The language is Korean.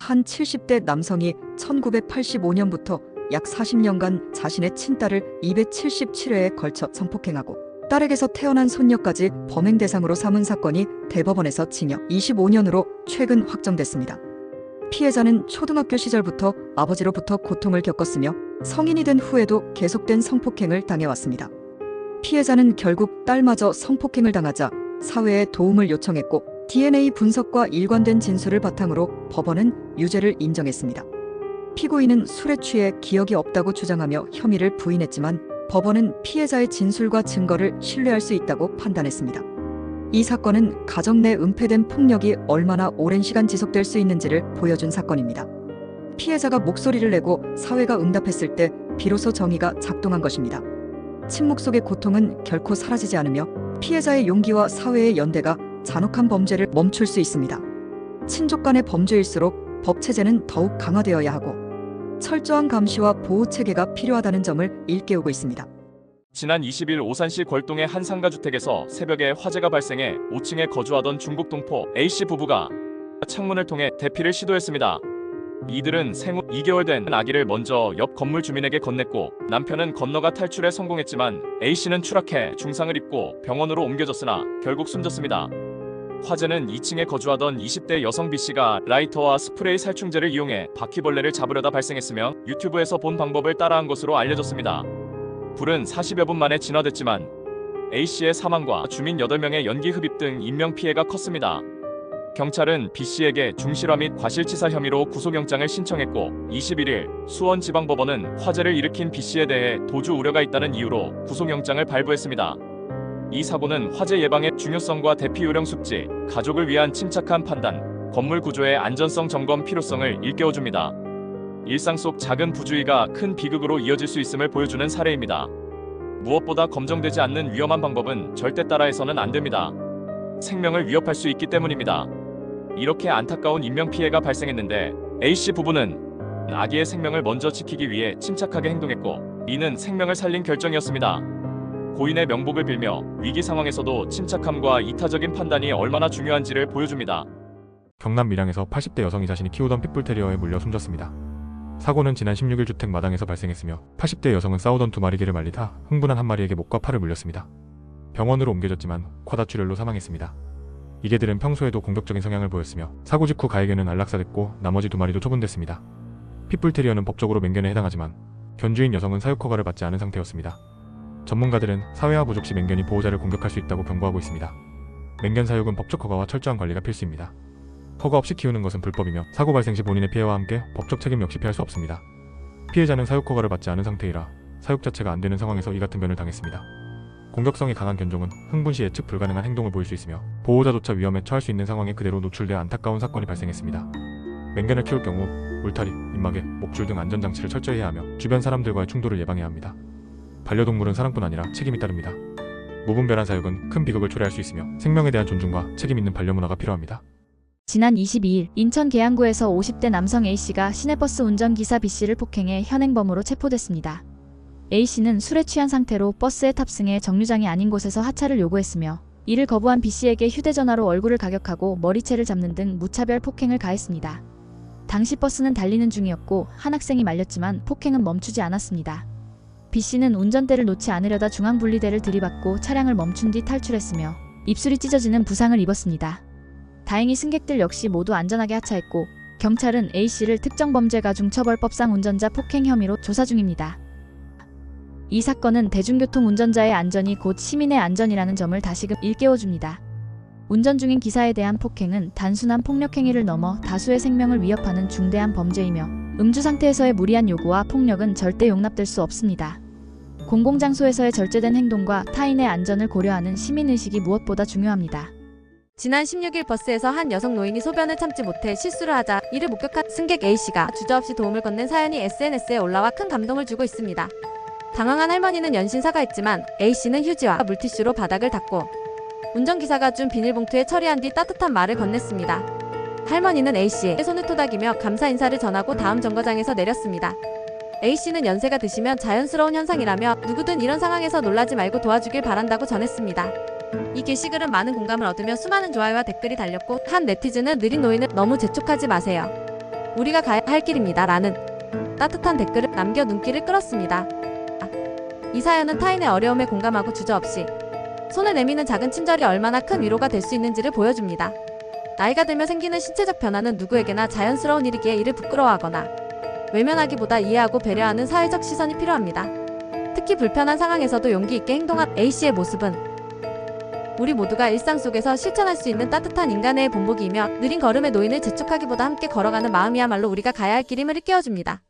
한 70대 남성이 1985년부터 약 40년간 자신의 친딸을 277회에 걸쳐 성폭행하고 딸에게서 태어난 손녀까지 범행 대상으로 삼은 사건이 대법원에서 징역 25년으로 최근 확정됐습니다. 피해자는 초등학교 시절부터 아버지로부터 고통을 겪었으며 성인이 된 후에도 계속된 성폭행을 당해왔습니다. 피해자는 결국 딸마저 성폭행을 당하자 사회에 도움을 요청했고 DNA 분석과 일관된 진술을 바탕으로 법원은 유죄를 인정했습니다. 피고인은 술에 취해 기억이 없다고 주장하며 혐의를 부인했지만 법원은 피해자의 진술과 증거를 신뢰할 수 있다고 판단했습니다. 이 사건은 가정 내 은폐된 폭력이 얼마나 오랜 시간 지속될 수 있는지를 보여준 사건입니다. 피해자가 목소리를 내고 사회가 응답했을 때 비로소 정의가 작동한 것입니다. 침묵 속의 고통은 결코 사라지지 않으며 피해자의 용기와 사회의 연대가 잔혹한 범죄를 멈출 수 있습니다. 친족 간의 범죄일수록 법 체제는 더욱 강화되어야 하고 철저한 감시와 보호 체계가 필요하다는 점을 일깨우고 있습니다. 지난 20일 오산시 걸동의 한 상가주택에서 새벽에 화재가 발생해 5층에 거주하던 중국 동포 A씨 부부가 창문을 통해 대피를 시도했습니다. 이들은 생후 2개월 된 아기를 먼저 옆 건물 주민에게 건넸고 남편은 건너가 탈출에 성공했지만 A씨는 추락해 중상을 입고 병원으로 옮겨졌으나 결국 숨졌습니다. 화재는 2층에 거주하던 20대 여성 B씨가 라이터와 스프레이 살충제를 이용해 바퀴벌레를 잡으려다 발생했으며 유튜브에서 본 방법을 따라한 것으로 알려졌습니다. 불은 40여 분 만에 진화됐지만 A씨의 사망과 주민 8명의 연기 흡입 등 인명피해가 컸습니다. 경찰은 B씨에게 중실화 및 과실치사 혐의로 구속영장을 신청했고 21일 수원지방법원은 화재를 일으킨 B씨에 대해 도주 우려가 있다는 이유로 구속영장을 발부했습니다. 이 사고는 화재 예방의 중요성과 대피 요령 숙지, 가족을 위한 침착한 판단, 건물 구조의 안전성 점검 필요성을 일깨워줍니다. 일상 속 작은 부주의가 큰 비극으로 이어질 수 있음을 보여주는 사례입니다. 무엇보다 검증되지 않는 위험한 방법은 절대 따라해서는 안 됩니다. 생명을 위협할 수 있기 때문입니다. 이렇게 안타까운 인명피해가 발생했는데 A씨 부부는 아기의 생명을 먼저 지키기 위해 침착하게 행동했고 이는 생명을 살린 결정이었습니다. 고인의 명복을 빌며 위기 상황에서도 침착함과 이타적인 판단이 얼마나 중요한지를 보여줍니다. 경남 밀양에서 80대 여성이 자신이 키우던 핏불테리어에 물려 숨졌습니다. 사고는 지난 16일 주택 마당에서 발생했으며 80대 여성은 싸우던 2마리 개를 말리다 흥분한 한 마리에게 목과 팔을 물렸습니다. 병원으로 옮겨졌지만 과다출혈로 사망했습니다. 이 개들은 평소에도 공격적인 성향을 보였으며 사고 직후 가해견은 안락사됐고 나머지 2마리도 처분됐습니다. 핏불테리어는 법적으로 맹견에 해당하지만 견주인 여성은 사육 허가를 받지 않은 상태였습니다. 전문가들은 사회화 부족 시 맹견이 보호자를 공격할 수 있다고 경고하고 있습니다. 맹견 사육은 법적 허가와 철저한 관리가 필수입니다. 허가 없이 키우는 것은 불법이며 사고 발생 시 본인의 피해와 함께 법적 책임 역시 피할 수 없습니다. 피해자는 사육 허가를 받지 않은 상태이라 사육 자체가 안 되는 상황에서 이 같은 변을 당했습니다. 공격성이 강한 견종은 흥분 시 예측 불가능한 행동을 보일 수 있으며 보호자조차 위험에 처할 수 있는 상황에 그대로 노출돼 안타까운 사건이 발생했습니다. 맹견을 키울 경우 울타리, 입마개, 목줄 등 안전장치를 철저히 해야 하며 주변 사람들과의 충돌을 예방해야 합니다. 반려동물은 사랑뿐 아니라 책임이 따릅니다. 무분별한 사육은 큰 비극을 초래할 수 있으며 생명에 대한 존중과 책임 있는 반려문화가 필요합니다. 지난 22일 인천 계양구에서 50대 남성 A씨가 시내버스 운전기사 B씨를 폭행해 현행범으로 체포됐습니다. A씨는 술에 취한 상태로 버스에 탑승해 정류장이 아닌 곳에서 하차를 요구했으며 이를 거부한 B씨에게 휴대전화로 얼굴을 가격하고 머리채를 잡는 등 무차별 폭행을 가했습니다. 당시 버스는 달리는 중이었고 한 학생이 말렸지만 폭행은 멈추지 않았습니다. B씨는 운전대를 놓지 않으려다 중앙분리대를 들이받고 차량을 멈춘 뒤 탈출했으며 입술이 찢어지는 부상을 입었습니다. 다행히 승객들 역시 모두 안전하게 하차했고 경찰은 A씨를 특정범죄가중처벌법상 운전자 폭행 혐의로 조사 중입니다. 이 사건은 대중교통 운전자의 안전이 곧 시민의 안전이라는 점을 다시금 일깨워줍니다. 운전 중인 기사에 대한 폭행은 단순한 폭력행위를 넘어 다수의 생명을 위협하는 중대한 범죄이며 음주 상태에서의 무리한 요구와 폭력은 절대 용납될 수 없습니다. 공공장소에서의 절제된 행동과 타인의 안전을 고려하는 시민의식이 무엇보다 중요합니다. 지난 16일 버스에서 한 여성 노인이 소변을 참지 못해 실수를 하자 이를 목격한 승객 A씨가 주저없이 도움을 건넨 사연이 SNS에 올라와 큰 감동을 주고 있습니다. 당황한 할머니는 연신 사과했지만 A씨는 휴지와 물티슈로 바닥을 닦고 운전기사가 준 비닐봉투에 처리한 뒤 따뜻한 말을 건넸습니다. 할머니는 A씨의 손을 토닥이며 감사 인사를 전하고 다음 정거장에서 내렸습니다. A씨는 연세가 드시면 자연스러운 현상이라며 누구든 이런 상황에서 놀라지 말고 도와주길 바란다고 전했습니다. 이 게시글은 많은 공감을 얻으며 수많은 좋아요와 댓글이 달렸고 한 네티즌은 느린 노인을 너무 재촉하지 마세요. 우리가 가야 할 길입니다. 라는 따뜻한 댓글을 남겨 눈길을 끌었습니다. 이 사연은 타인의 어려움에 공감하고 주저없이 손을 내미는 작은 친절이 얼마나 큰 위로가 될 수 있는지를 보여줍니다. 나이가 들며 생기는 신체적 변화는 누구에게나 자연스러운 일이기에 이를 부끄러워하거나 외면하기보다 이해하고 배려하는 사회적 시선이 필요합니다. 특히 불편한 상황에서도 용기 있게 행동한 A씨의 모습은 우리 모두가 일상 속에서 실천할 수 있는 따뜻한 인간의 본보기이며 느린 걸음의 노인을 재촉하기보다 함께 걸어가는 마음이야말로 우리가 가야 할 길임을 일깨워줍니다.